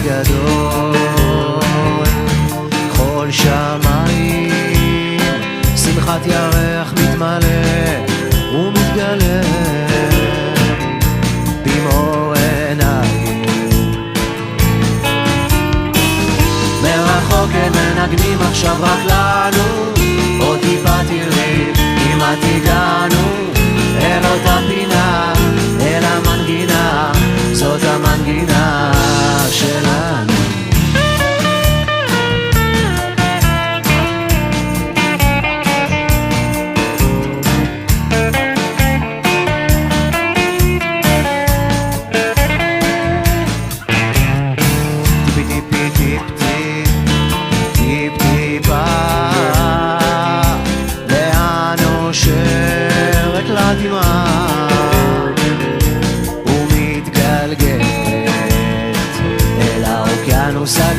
הגדול, כל שמיים שמחת ירח מתמלא ומתגלה במאור עיניים. מרחוק הם מנגנים עכשיו רק לנו, עוד טיפה תראי אם את הגענו אל אותה פינה, אל המנגינה, זאת המנגינה שלנו.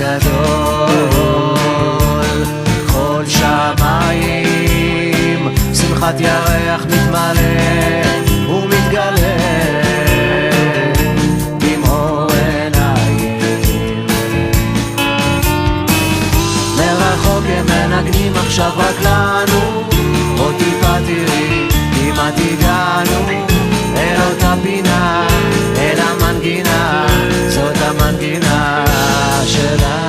הגדול, כל שמיים שמחת ירח מתמלא ומתגלה במאור עיניים. מרחוק הם מנגנים עכשיו רק לנו, עוד טיפה תראי אם את הגענו אל אותה פינה, אל המנגינה, זאת המנגינה שלנו.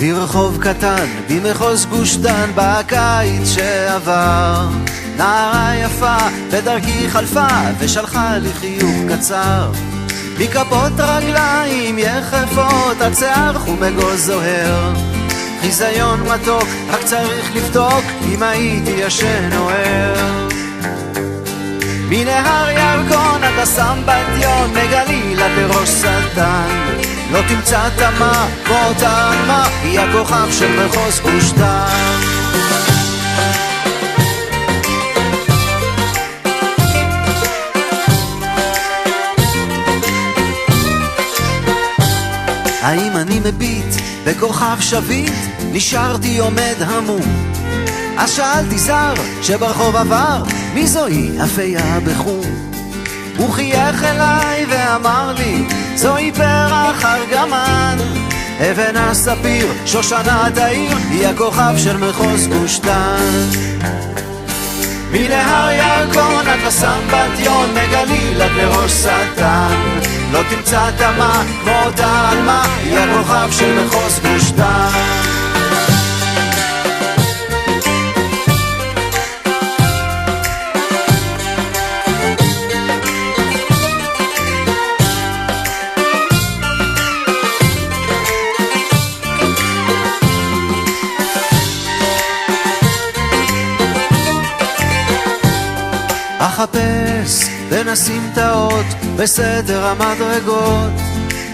ברחוב קטן במחוז גוש דן בקיץ שעבר, נערה יפה בדרכי חלפה ושלחה לי חיוך קצר, מכפות רגליים יחפות עד שיער חום זוהר, חיזיון מתוק רק צריך לבדוק אם הייתי ישן או ער. מנהר ירקון עד הסמבטיון, מגליל עד לראש סלטן, לא תמצא תמה כמו אותה עלמה, היא הכוכב של מחוז גוש דן. האם אני מביט בכוכב שביט? נשארתי עומד המום. אז שאלתי זר שברחוב עבר, מי זוהי אפיה בחום? הוא חייך אליי ואמר לי, זוהי פרח ארגמן, אבן הספיר, שושנת העיר, היא הכוכב של מחוז גוש דן. מנהר ירקון עד לסמבטיון, מגליל עד לראש סלטן, לא תמצא תמה כמו אותה עלמה, היא הכוכב של מחוז גוש דן. אחפש בין הסמטאות בסדר המדרגות,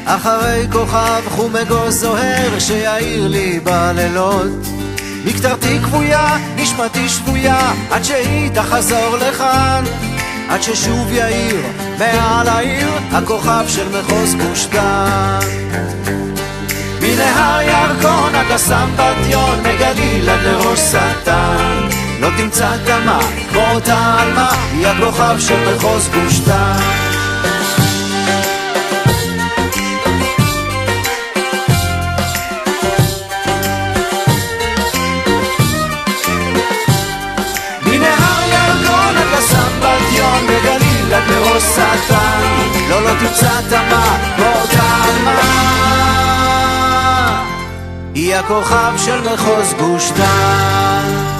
אחרי כוכב חום אגוז זוהר שיעיר לי בלילות. מקטרתי כבויה, נשמתי שבויה, עד שהיא תחזור לכאן, עד ששוב יאיר מעל העיר הכוכב של מחוז גוש דן. מנהר ירקון עד לסמבטיון, מגליל עד לראש סלטן, לא תמצא תמה כמו אותה עלמה, היא הכוכב של מחוז גוש דן. קבוצת תמה, תמה. היא הכוכב של מחוז גוש דן.